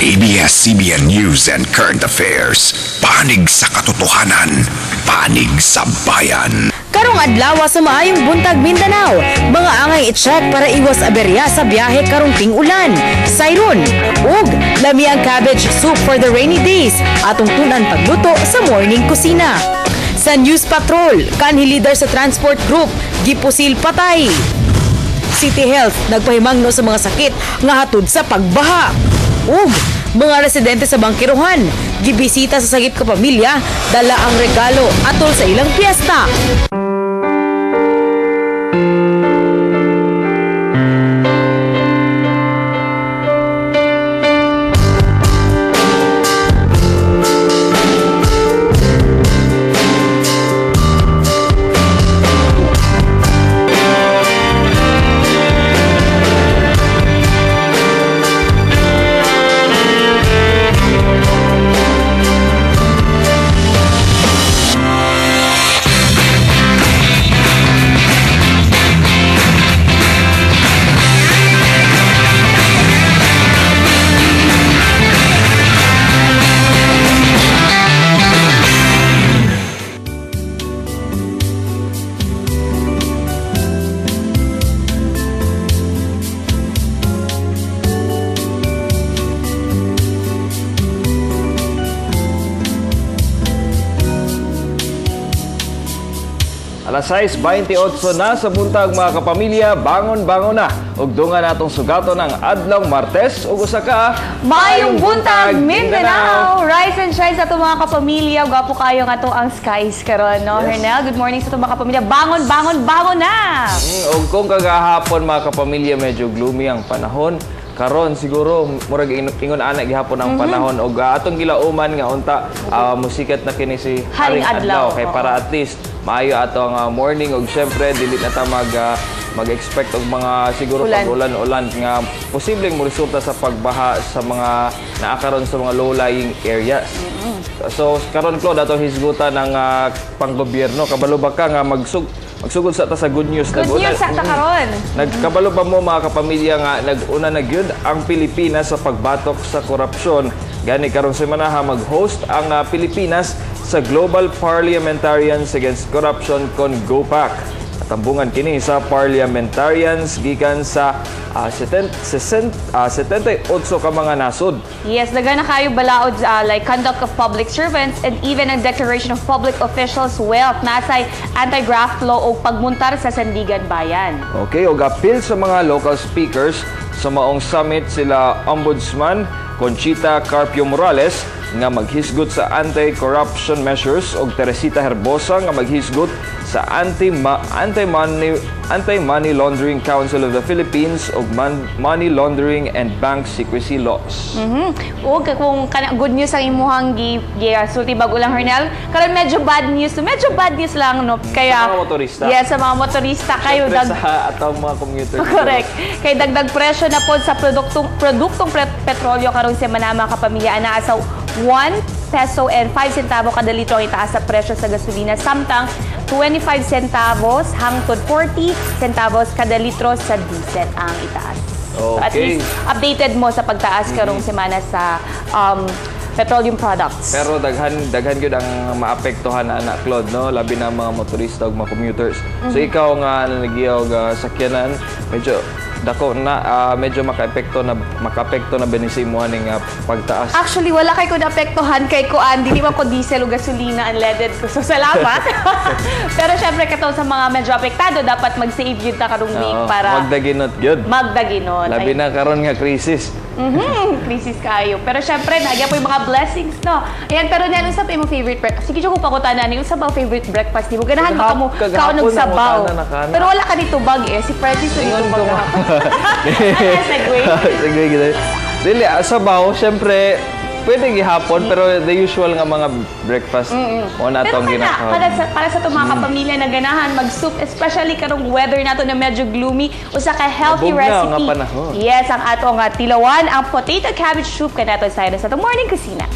ABS-CBN News and Current Affairs. Panig sa katotohanan, panig sa bayan. Karong adlaw sa maayong buntag Mindanao, mga angay i-check para iwas aberya sa biyahe karong ting-ulan. Sayron, ug lami ang cabbage soup for the rainy days. Atong tunan pagluto sa morning kusina. Sa News Patrol, kanhi leader sa transport group, gipusil patay. City Health nagpahimangno sa mga sakit nga hatod sa pagbaha. Ug mga residente sa Bangkiruhan gibisita sa sagip ka pamilya, dala ang regalo atol sa ilang piyesta. Alas 6:28 na sa buntag mga kapamilya, bangon-bangon na. Ug dungan natong sugaton ang adlong Martes ug usa ka Maayong buntag Mindanao. Rise and shine sa ato mga kapamilya. Gwapo kayo nga to ang skies karon, no? Yes. Hernel, good morning sa ato mga kapamilya. Bangon na. Ug kung kagahapon mga kapamilya medyo gloomy ang panahon, karon siguro murag ingon ana gihapon ang panahon ug atong gilauman nga unta musikat na kini si Haring Adlaw. kay para at least maayo atong morning ug syempre dili na ta mag-expect og mga siguro pag-ulan-ulan nga posibleng resulta sa pagbaha sa mga naakaron sa mga low-lying areas. So karon Claude atong hisgutan ng panggobyerno kabalo ba ka nga magsugod sa ta sa good news. Good news sa karon. Nagkabalo ba mo mga kapamilya nga nag-una na gyud ang Pilipinas sa pagbatok sa korupsyon. Gani karong semana mag-host ang Pilipinas sa Global Parliamentarians Against Corruption kon GOPAC. Tambungan kini sa parliamentarians gikan sa 78 ka mga nasod. Yes, daga na kayo balaod like conduct of public servants and even ang declaration of public officials wealth nasay anti-graft law o pagmuntar sa sandigan bayan. Okay, og appeal sa mga local speakers sa maong summit sila Ombudsman Conchita Carpio Morales nga maghisgot sa anti-corruption measures og Teresita Herbosa nga maghisgot sa Anti-Money Laundering Council of the Philippines og Money Laundering and Bank Secrecy Laws. O kung good news ang imuhang sulti bago lang Hernel, karon medyo bad news lang no. Kaya sa mga motorista. Yes, sa mga motorista kayo sa atong mga commuter. Correct. Kay dagdag presyo na pod sa produktong petrolyo karong semana mga kapamilya ana sa 1 peso and 5 centavo kada litro ang itaas sa presyo sa gasolina samtang 25 centavos hangtod 40 centavos kada litro sa diesel ang itaas. Okay. So at least updated mo sa pagtaas karong semana sa petroleum products. Pero daghan gyud ang maapektuhan na Claude no, labi na mga motorista ug mga commuters. So ikaw nga nagiyaw sakyanan medyo dako na medyo makaapekto na benisimo ning pagtaas. Actually wala kay ko naapektuhan kay kuan dili man ko diesel o gasolina unleaded ko. So salamat. Pero syempre kato sa mga medyo apektado dapat mag-save gyud ta karong week para magdaginot gyud. Magdaginot. Labi na karon nga crisis. Crisis kayo. Pero syempre nagya po yung mga blessings no. Ayan pero niyan usab imong favorite breakfast. Sige ko pakutana ni usab ang favorite breakfast nimo. Ganahan ka mo kaunog sabaw. Pero wala ka dito bag si Francis dito bag. Segway gid. Dili sabaw syempre pwede gihapon pero the usual nga mga breakfast mo na tong ginakaon. Para sa mga kapamilya na ganahan mag-soup especially karong weather nato na medyo gloomy usa ka healthy recipe. Yes, ang ato nga tilawan ang potato cabbage soup kanato sa morning kusina.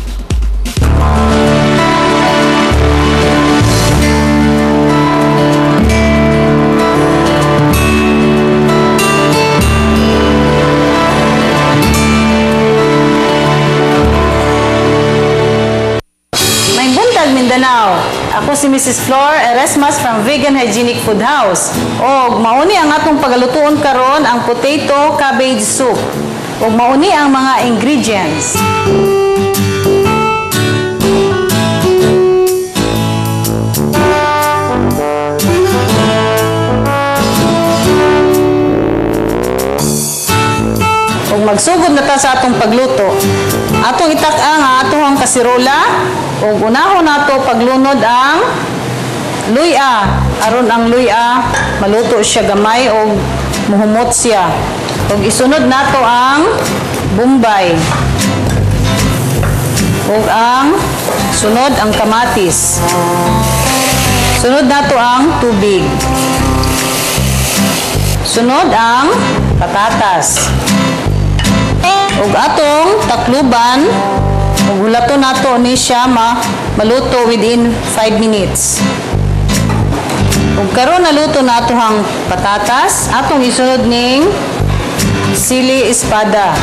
Mindanao. Ako si Mrs. Flor Eresmas from Vegan Hygienic Food House. Og mauni ang atong pagalutuon karon ang potato cabbage soup. Og mauni ang mga ingredients. Og magsugod na ta sa atong pagluto. Atong itak-a nga atong kasirola og unahon nato paglunod ang luya. Aron ang luya maluto siya gamay og muhumot siya. Og isunod nato ang bombay. Og ang sunod ang kamatis. Sunod nato ang tubig. Sunod ang patatas. Ug atong takluban, ug hulato nato ni siya maluto within 5 minutes. Ug karon naluto nato ang patatas, atong isunod ning sili espada.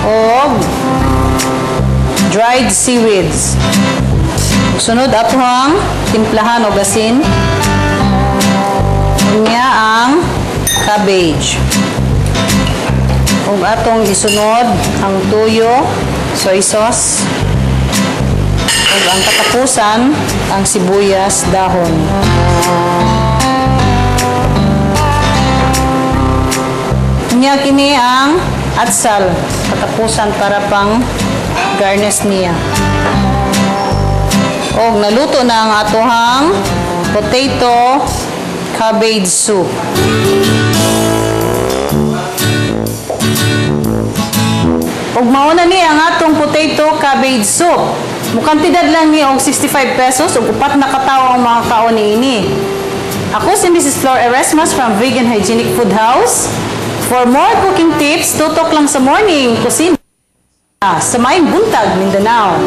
Og dried seaweeds. Ug sunod ato ang timplahan og asin. Unya ang cabbage. Ug atong isunod ang tuyo, soy sauce. Ug ang katapusan ang sibuyas dahon. Nya kini ang atsal, katapusan para pang garnish niya. Og naluto na ang atohang potato cabbage soup. Ug mauna ni ang atong potato cabbage soup. Mukantidad lang ni og 65 pesos ug upat na katawo ang mga kaon niini. Ako si Mrs. Flor Eresmas from Vegan Hygienic Food House. For more cooking tips, tutok lang sa Morning Kusina sa Maayong Buntag, Mindanao.